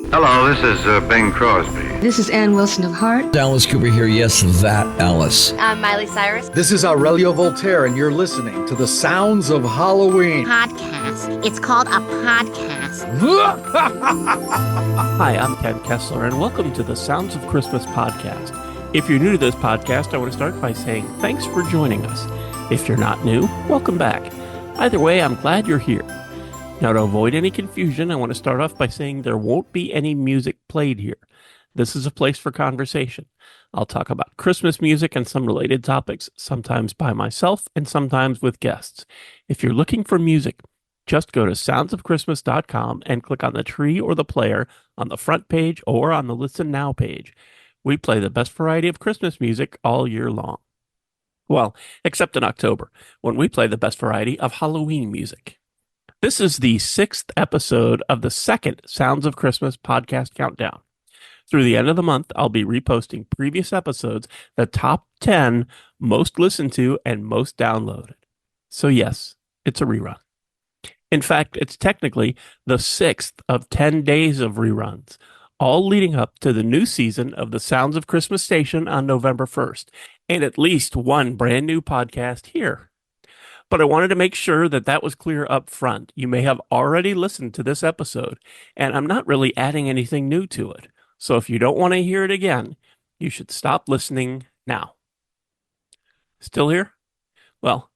Hello, this is Bing Crosby. This is Ann Wilson of Heart. Alice Cooper here. Yes, that Alice. I'm Miley Cyrus. This is Aurelio Voltaire, and you're listening to The Sounds of Halloween. Podcast. It's called a podcast. Hi, I'm Ken Kessler, and welcome to the Sounds of Christmas podcast. If you're new to this podcast, I want to start by saying thanks for joining us. If you're not new, welcome back. Either way, I'm glad you're here. Now, to avoid any confusion, I want to start off by saying there won't be any music played here. This is a place for conversation. I'll talk about Christmas music and some related topics, sometimes by myself and sometimes with guests. If you're looking for music, just go to soundsofchristmas.com and click on the tree or the player on the front page or on the Listen Now page. We play the best variety of Christmas music all year long. Well, except in October, when we play the best variety of Halloween music. This is the 6th episode of the second Sounds of Christmas podcast countdown. Through the end of the month, I'll be reposting previous episodes, the top 10 most listened to and most downloaded. So yes, it's a rerun. In fact, it's technically the 6th of 10 days of reruns, all leading up to the new season of the Sounds of Christmas station on November 1st, and at least one brand new podcast here. But I wanted to make sure that that was clear up front. You may have already listened to this episode, and I'm not really adding anything new to it. So if you don't want to hear it again, you should stop listening now. Still here? Well,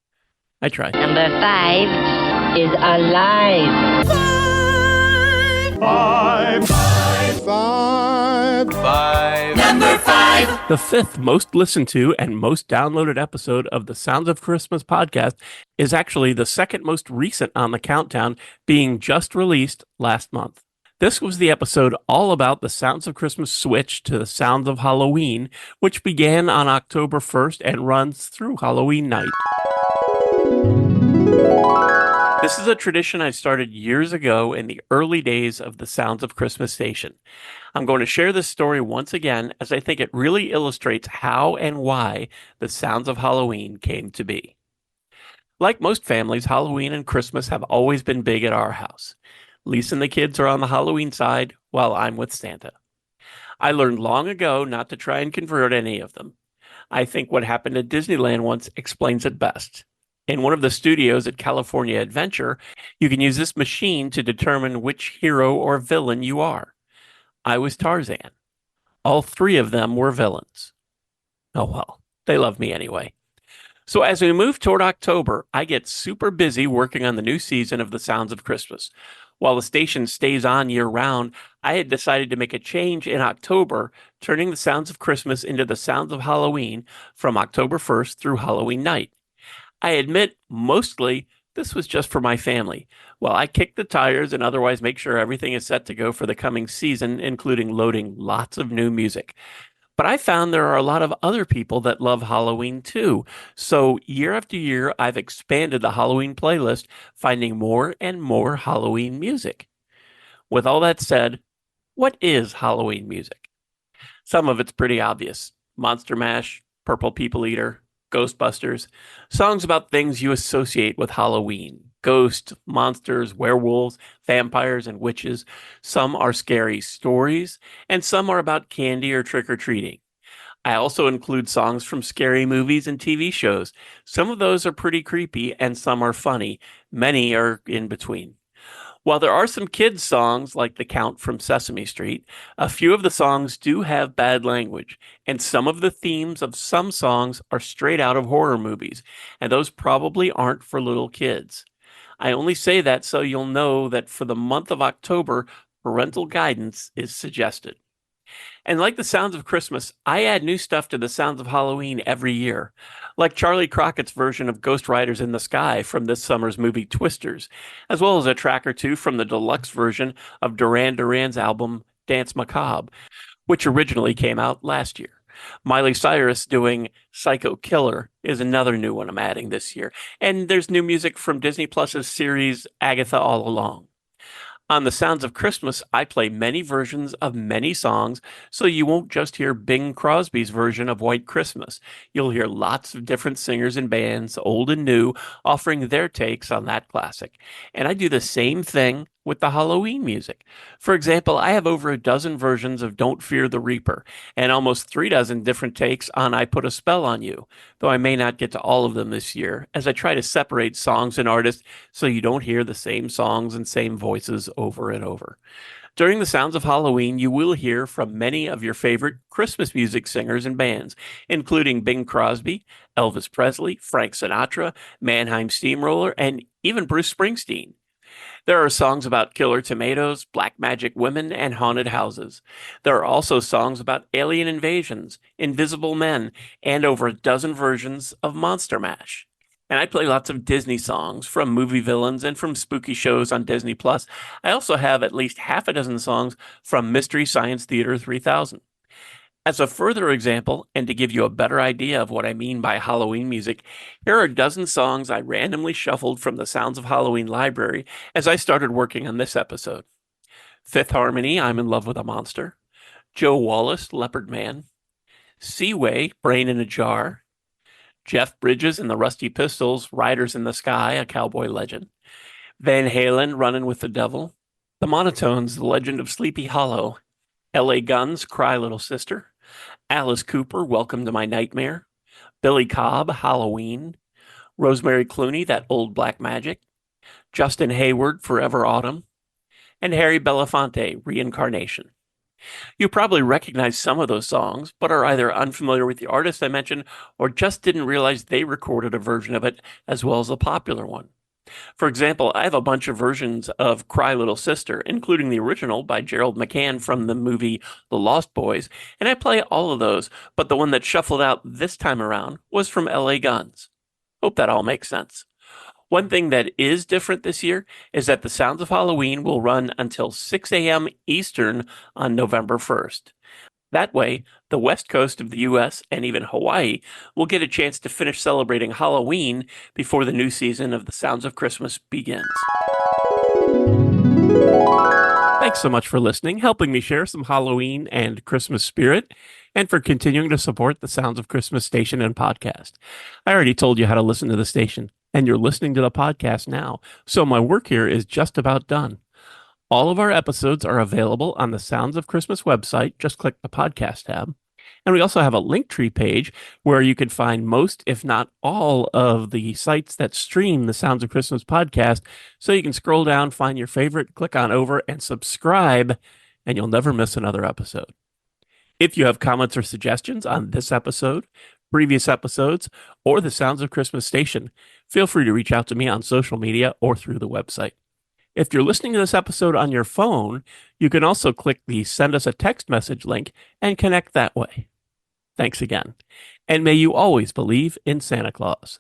I tried. Number 5 is alive. Five. Number 5. The 5th most listened to and most downloaded episode of the Sounds of Christmas podcast is actually the second most recent on the countdown, being just released last month. This was the episode all about the Sounds of Christmas switch to the Sounds of Halloween, which began on October 1st and runs through Halloween night. This is a tradition I started years ago in the early days of the Sounds of Christmas station. I'm going to share this story once again as I think it really illustrates how and why the Sounds of Halloween came to be. Like most families, Halloween and Christmas have always been big at our house. Lisa and the kids are on the Halloween side while I'm with Santa. I learned long ago not to try and convert any of them. I think what happened at Disneyland once explains it best. In one of the studios at California Adventure, you can use this machine to determine which hero or villain you are. I was Tarzan. All 3 of them were villains. Oh well, they love me anyway. So as we move toward October, I get super busy working on the new season of The Sounds of Christmas. While the station stays on year-round, I had decided to make a change in October, turning The Sounds of Christmas into The Sounds of Halloween from October 1st through Halloween night. I admit, mostly, this was just for my family. While I kick the tires and otherwise make sure everything is set to go for the coming season, including loading lots of new music. But I found there are a lot of other people that love Halloween too. So year after year, I've expanded the Halloween playlist, finding more and more Halloween music. With all that said, what is Halloween music? Some of it's pretty obvious. Monster Mash, Purple People Eater, Ghostbusters, songs about things you associate with Halloween. Ghosts, monsters, werewolves, vampires, and witches. Some are scary stories, and some are about candy or trick-or-treating. I also include songs from scary movies and TV shows. Some of those are pretty creepy, and some are funny. Many are in between. While there are some kids' songs like The Count from Sesame Street, a few of the songs do have bad language, and some of the themes of some songs are straight out of horror movies, and those probably aren't for little kids. I only say that so you'll know that for the month of October, parental guidance is suggested. And like the Sounds of Christmas, I add new stuff to the Sounds of Halloween every year, like Charlie Crockett's version of Ghost Riders in the Sky from this summer's movie Twisters, as well as a track or two from the deluxe version of Duran Duran's album Dance Macabre, which originally came out last year. Miley Cyrus doing Psycho Killer is another new one I'm adding this year, and there's new music from Disney Plus's series Agatha All Along. On the Sounds of Christmas, I play many versions of many songs, so you won't just hear Bing Crosby's version of White Christmas. You'll hear lots of different singers and bands, old and new, offering their takes on that classic. And I do the same thing with the Halloween music. For example, I have over a dozen versions of Don't Fear the Reaper and almost 3 dozen different takes on I Put a Spell on You, though I may not get to all of them this year, as I try to separate songs and artists so you don't hear the same songs and same voices over and over. During the Sounds of Halloween, you will hear from many of your favorite Christmas music singers and bands, including Bing Crosby, Elvis Presley, Frank Sinatra, Mannheim Steamroller, and even Bruce Springsteen. There are songs about killer tomatoes, black magic women, and haunted houses. There are also songs about alien invasions, invisible men, and over a dozen versions of Monster Mash. And I play lots of Disney songs from movie villains and from spooky shows on Disney+. I also have at least half a dozen songs from Mystery Science Theater 3000. As a further example, and to give you a better idea of what I mean by Halloween music, here are a dozen songs I randomly shuffled from the Sounds of Halloween library as I started working on this episode. Fifth Harmony, I'm in Love with a Monster. Joe Wallace, Leopard Man. Seaway, Brain in a Jar. Jeff Bridges and the Rusty Pistols, Riders in the Sky, a cowboy legend. Van Halen, Runnin' with the Devil. The Monotones, The Legend of Sleepy Hollow. L.A. Guns, Cry Little Sister. Alice Cooper, Welcome to My Nightmare. Billy Cobb, Halloween. Rosemary Clooney, That Old Black Magic. Justin Hayward, Forever Autumn. And Harry Belafonte, Reincarnation. You probably recognize some of those songs, but are either unfamiliar with the artist I mentioned or just didn't realize they recorded a version of it as well as a popular one. For example, I have a bunch of versions of Cry Little Sister, including the original by Gerald McCann from the movie The Lost Boys, and I play all of those, but the one that shuffled out this time around was from L.A. Guns. Hope that all makes sense. One thing that is different this year is that the Sounds of Halloween will run until 6 a.m. Eastern on November 1st. That way, the west coast of the U.S. and even Hawaii will get a chance to finish celebrating Halloween before the new season of the Sounds of Christmas begins. Thanks so much for listening, helping me share some Halloween and Christmas spirit, and for continuing to support the Sounds of Christmas station and podcast. I already told you how to listen to the station, and you're listening to the podcast now, so my work here is just about done. All of our episodes are available on the Sounds of Christmas website. Just click the podcast tab. And we also have a Linktree page where you can find most, if not all, of the sites that stream the Sounds of Christmas podcast. So you can scroll down, find your favorite, click on over, and subscribe, and you'll never miss another episode. If you have comments or suggestions on this episode, previous episodes, or the Sounds of Christmas station, feel free to reach out to me on social media or through the website. If you're listening to this episode on your phone, you can also click the Send Us a Text Message link and connect that way. Thanks again. And may you always believe in Santa Claus.